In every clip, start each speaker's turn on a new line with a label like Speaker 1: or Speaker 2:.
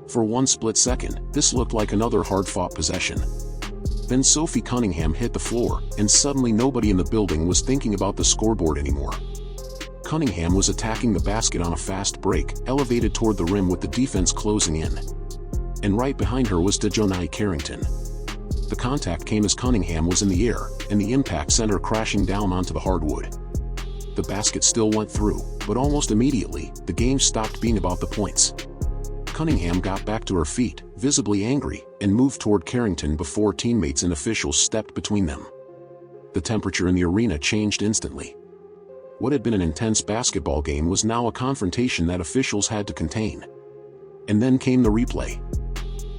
Speaker 1: For one split second, this looked like another hard-fought possession. Then Sophie Cunningham hit the floor, and suddenly nobody in the building was thinking about the scoreboard anymore. Cunningham was attacking the basket on a fast break, elevated toward the rim with the defense closing in. And right behind her was DeJonai Carrington. The contact came as Cunningham was in the air, and the impact sent her crashing down onto the hardwood. The basket still went through, but almost immediately, the game stopped being about the points. Cunningham got back to her feet, visibly angry, and moved toward Carrington before teammates and officials stepped between them. The temperature in the arena changed instantly. What had been an intense basketball game was now a confrontation that officials had to contain. And then came the replay.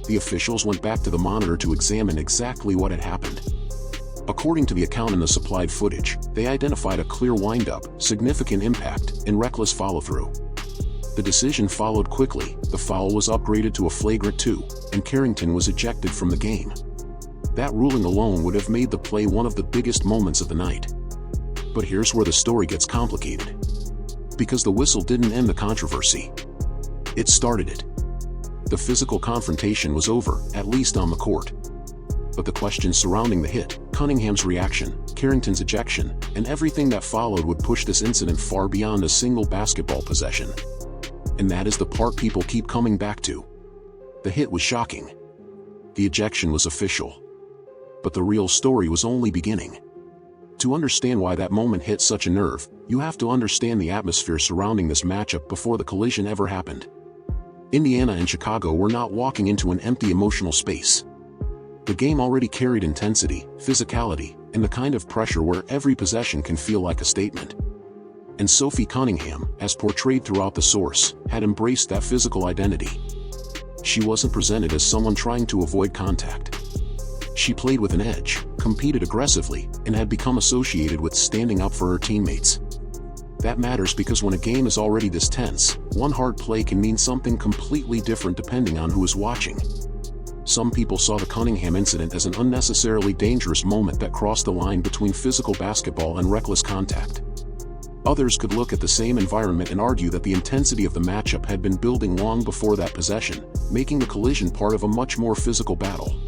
Speaker 1: The officials went back to the monitor to examine exactly what had happened. According to the account in the supplied footage, they identified a clear wind-up, significant impact, and reckless follow-through. The decision followed quickly. The foul was upgraded to a flagrant 2, and Carrington was ejected from the game. That ruling alone would have made the play one of the biggest moments of the night. But here's where the story gets complicated. Because the whistle didn't end the controversy. It started it. The physical confrontation was over, at least on the court. But the questions surrounding the hit, Cunningham's reaction, Carrington's ejection, and everything that followed would push this incident far beyond a single basketball possession. And that is the part people keep coming back to. The hit was shocking. The ejection was official. But the real story was only beginning. To understand why that moment hit such a nerve, you have to understand the atmosphere surrounding this matchup before the collision ever happened. Indiana and Chicago were not walking into an empty emotional space. The game already carried intensity, physicality, and the kind of pressure where every possession can feel like a statement. And Sophie Cunningham, as portrayed throughout the source, had embraced that physical identity. She wasn't presented as someone trying to avoid contact. She played with an edge, competed aggressively, and had become associated with standing up for her teammates. That matters because when a game is already this tense, one hard play can mean something completely different depending on who is watching. Some people saw the Cunningham incident as an unnecessarily dangerous moment that crossed the line between physical basketball and reckless contact. Others could look at the same environment and argue that the intensity of the matchup had been building long before that possession, making the collision part of a much more physical battle.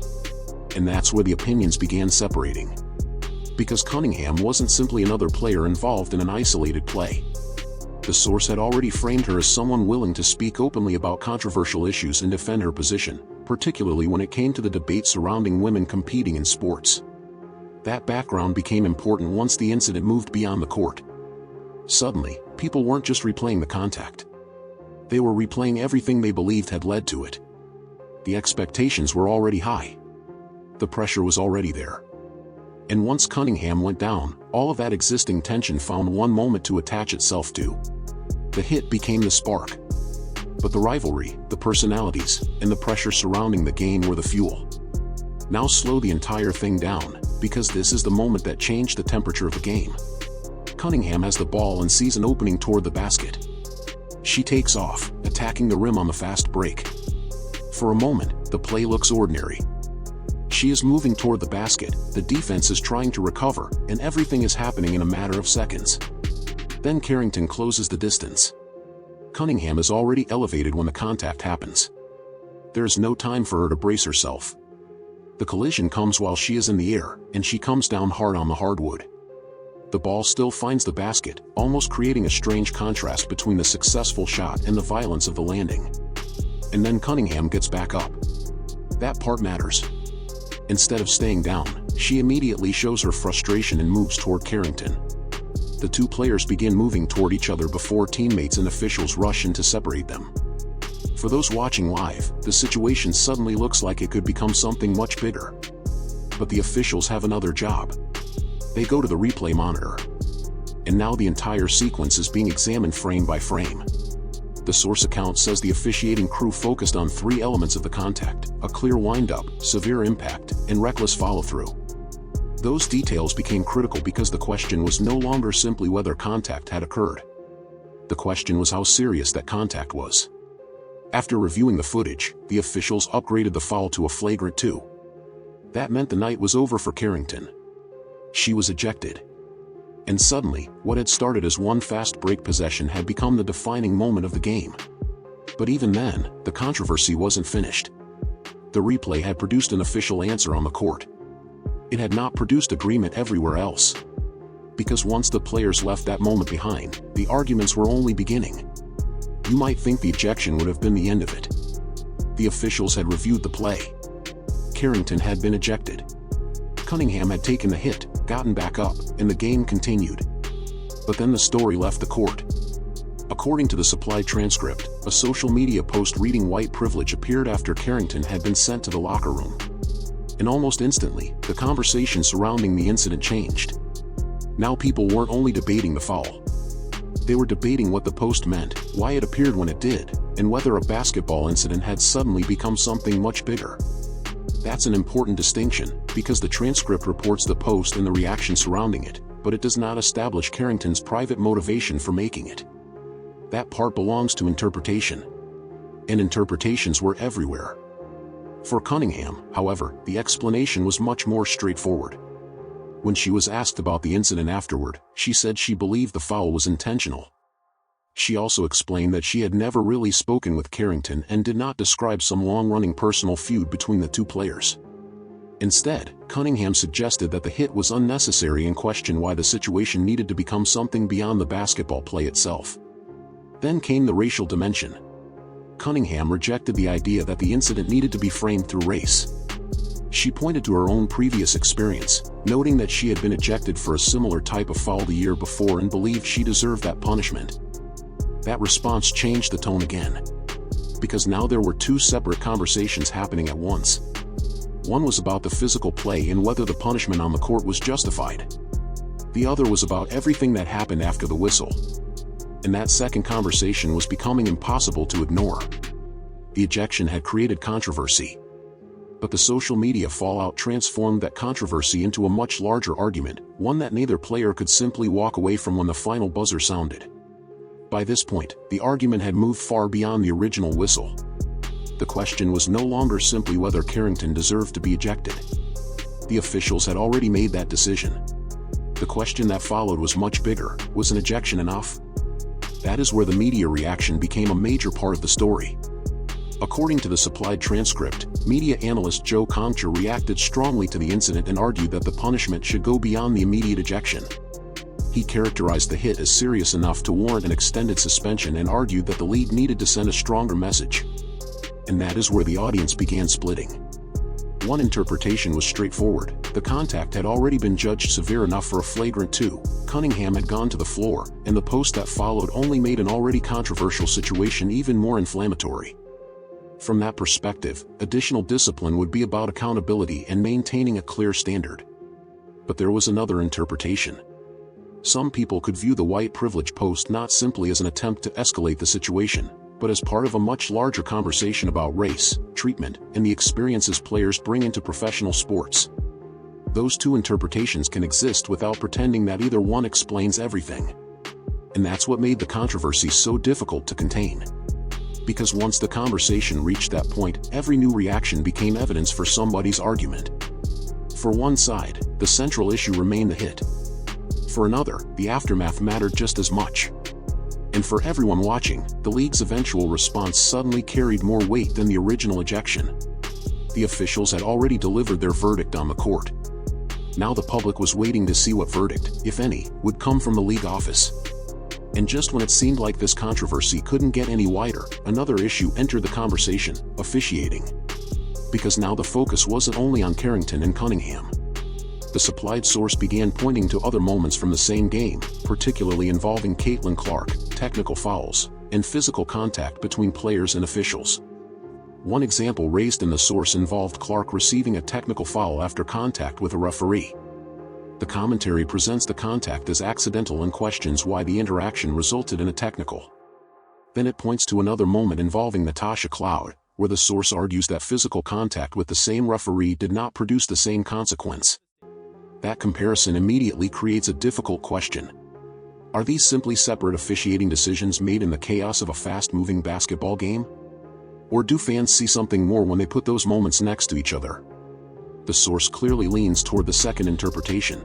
Speaker 1: And that's where the opinions began separating. Because Cunningham wasn't simply another player involved in an isolated play. The source had already framed her as someone willing to speak openly about controversial issues and defend her position, particularly when it came to the debate surrounding women competing in sports. That background became important once the incident moved beyond the court. Suddenly, people weren't just replaying the contact. They were replaying everything they believed had led to it. The expectations were already high. The pressure was already there. And once Cunningham went down, all of that existing tension found one moment to attach itself to. The hit became the spark. But the rivalry, the personalities, and the pressure surrounding the game were the fuel. Now slow the entire thing down, because this is the moment that changed the temperature of the game. Cunningham has the ball and sees an opening toward the basket. She takes off, attacking the rim on the fast break. For a moment, the play looks ordinary. She is moving toward the basket, the defense is trying to recover, and everything is happening in a matter of seconds. Then Carrington closes the distance. Cunningham is already elevated when the contact happens. There is no time for her to brace herself. The collision comes while she is in the air, and she comes down hard on the hardwood. The ball still finds the basket, almost creating a strange contrast between the successful shot and the violence of the landing. And then Cunningham gets back up. That part matters. Instead of staying down, she immediately shows her frustration and moves toward Carrington. The two players begin moving toward each other before teammates and officials rush in to separate them. For those watching live, the situation suddenly looks like it could become something much bigger. But the officials have another job. They go to the replay monitor. And now the entire sequence is being examined frame by frame. The source account says the officiating crew focused on three elements of the contact: a clear wind-up, severe impact, and reckless follow-through. Those details became critical because the question was no longer simply whether contact had occurred. The question was how serious that contact was. After reviewing the footage, the officials upgraded the foul to a flagrant 2. That meant the night was over for Carrington. She was ejected. And suddenly, what had started as one fast break possession had become the defining moment of the game. But even then, the controversy wasn't finished. The replay had produced an official answer on the court. It had not produced agreement everywhere else. Because once the players left that moment behind, the arguments were only beginning. You might think the ejection would have been the end of it. The officials had reviewed the play. Carrington had been ejected. Cunningham had taken the hit, gotten back up, and the game continued. But then the story left the court. According to the supplied transcript, a social media post reading white privilege appeared after Carrington had been sent to the locker room. And almost instantly, the conversation surrounding the incident changed. Now people weren't only debating the foul. They were debating what the post meant, why it appeared when it did, and whether a basketball incident had suddenly become something much bigger. That's an important distinction, because the transcript reports the post and the reaction surrounding it, but it does not establish Carrington's private motivation for making it. That part belongs to interpretation. And interpretations were everywhere. For Cunningham, however, the explanation was much more straightforward. When she was asked about the incident afterward, she said she believed the foul was intentional. She also explained that she had never really spoken with Carrington and did not describe some long-running personal feud between the two players. Instead, Cunningham suggested that the hit was unnecessary and questioned why the situation needed to become something beyond the basketball play itself. Then came the racial dimension. Cunningham rejected the idea that the incident needed to be framed through race. She pointed to her own previous experience, noting that she had been ejected for a similar type of foul the year before and believed she deserved that punishment. That response changed the tone again. Because now there were two separate conversations happening at once. One was about the physical play and whether the punishment on the court was justified. The other was about everything that happened after the whistle. And that second conversation was becoming impossible to ignore. The ejection had created controversy. But the social media fallout transformed that controversy into a much larger argument, one that neither player could simply walk away from when the final buzzer sounded. By this point, the argument had moved far beyond the original whistle. The question was no longer simply whether Carrington deserved to be ejected. The officials had already made that decision. The question that followed was much bigger: was an ejection enough? That is where the media reaction became a major part of the story. According to the supplied transcript, media analyst Joe Concha reacted strongly to the incident and argued that the punishment should go beyond the immediate ejection. He characterized the hit as serious enough to warrant an extended suspension and argued that the league needed to send a stronger message. And that is where the audience began splitting. One interpretation was straightforward: the contact had already been judged severe enough for a flagrant 2, Cunningham had gone to the floor, and the post that followed only made an already controversial situation even more inflammatory. From that perspective, additional discipline would be about accountability and maintaining a clear standard. But there was another interpretation. Some people could view the white privilege post not simply as an attempt to escalate the situation, but as part of a much larger conversation about race, treatment, and the experiences players bring into professional sports. Those two interpretations can exist without pretending that either one explains everything. And that's what made the controversy so difficult to contain. Because once the conversation reached that point, every new reaction became evidence for somebody's argument. For one side, the central issue remained the hit. For another, the aftermath mattered just as much. And for everyone watching, the league's eventual response suddenly carried more weight than the original ejection. The officials had already delivered their verdict on the court. Now the public was waiting to see what verdict, if any, would come from the league office. And just when it seemed like this controversy couldn't get any wider, another issue entered the conversation: officiating. Because now the focus wasn't only on Carrington and Cunningham. The supplied source began pointing to other moments from the same game, particularly involving Caitlin Clark, technical fouls, and physical contact between players and officials. One example raised in the source involved Clark receiving a technical foul after contact with a referee. The commentary presents the contact as accidental and questions why the interaction resulted in a technical. Then it points to another moment involving Natasha, where the source argues that physical contact with the same referee did not produce the same consequence. That comparison immediately creates a difficult question. Are these simply separate officiating decisions made in the chaos of a fast-moving basketball game? Or do fans see something more when they put those moments next to each other? The source clearly leans toward the second interpretation.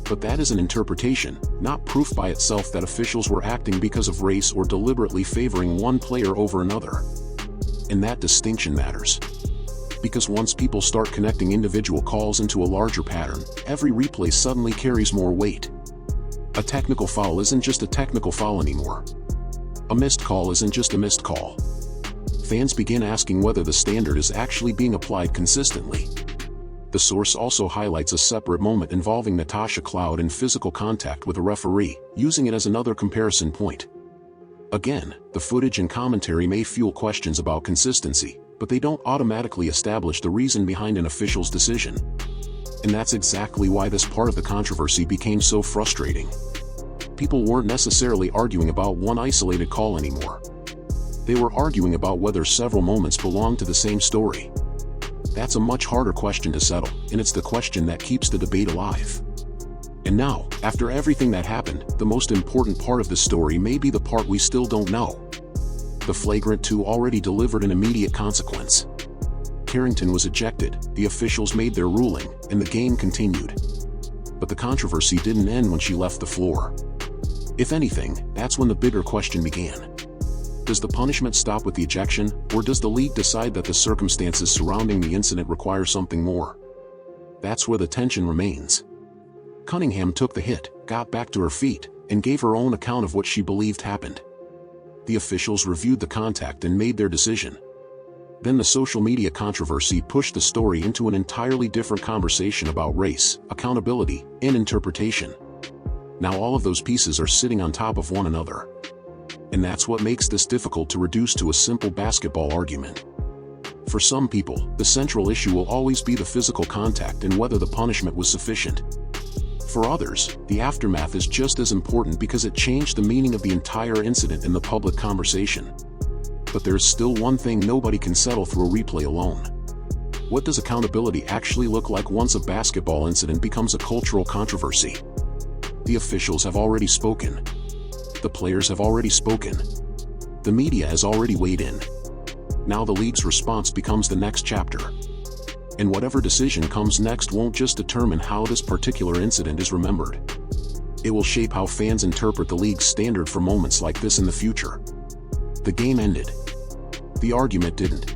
Speaker 1: But that is an interpretation, not proof by itself that officials were acting because of race or deliberately favoring one player over another. And that distinction matters. Because once people start connecting individual calls into a larger pattern, every replay suddenly carries more weight. A technical foul isn't just a technical foul anymore. A missed call isn't just a missed call. Fans begin asking whether the standard is actually being applied consistently. The source also highlights a separate moment involving Natasha in physical contact with a referee, using it as another comparison point. Again, the footage and commentary may fuel questions about consistency, but they don't automatically establish the reason behind an official's decision. And that's exactly why this part of the controversy became so frustrating. People weren't necessarily arguing about one isolated call anymore. They were arguing about whether several moments belong to the same story. That's a much harder question to settle, and it's the question that keeps the debate alive. And now, after everything that happened, the most important part of the story may be the part we still don't know. The flagrant 2 already delivered an immediate consequence. Carrington was ejected, the officials made their ruling, and the game continued. But the controversy didn't end when she left the floor. If anything, that's when the bigger question began. Does the punishment stop with the ejection, or does the league decide that the circumstances surrounding the incident require something more? That's where the tension remains. Cunningham took the hit, got back to her feet, and gave her own account of what she believed happened. The officials reviewed the contact and made their decision. Then the social media controversy pushed the story into an entirely different conversation about race, accountability, and interpretation. Now all of those pieces are sitting on top of one another. And that's what makes this difficult to reduce to a simple basketball argument. For some people, the central issue will always be the physical contact and whether the punishment was sufficient. For others, the aftermath is just as important because it changed the meaning of the entire incident in the public conversation. But there's still one thing nobody can settle through a replay alone. What does accountability actually look like once a basketball incident becomes a cultural controversy? The officials have already spoken. The players have already spoken. The media has already weighed in. Now the league's response becomes the next chapter. And whatever decision comes next won't just determine how this particular incident is remembered. It will shape how fans interpret the league's standard for moments like this in the future. The game ended. The argument didn't.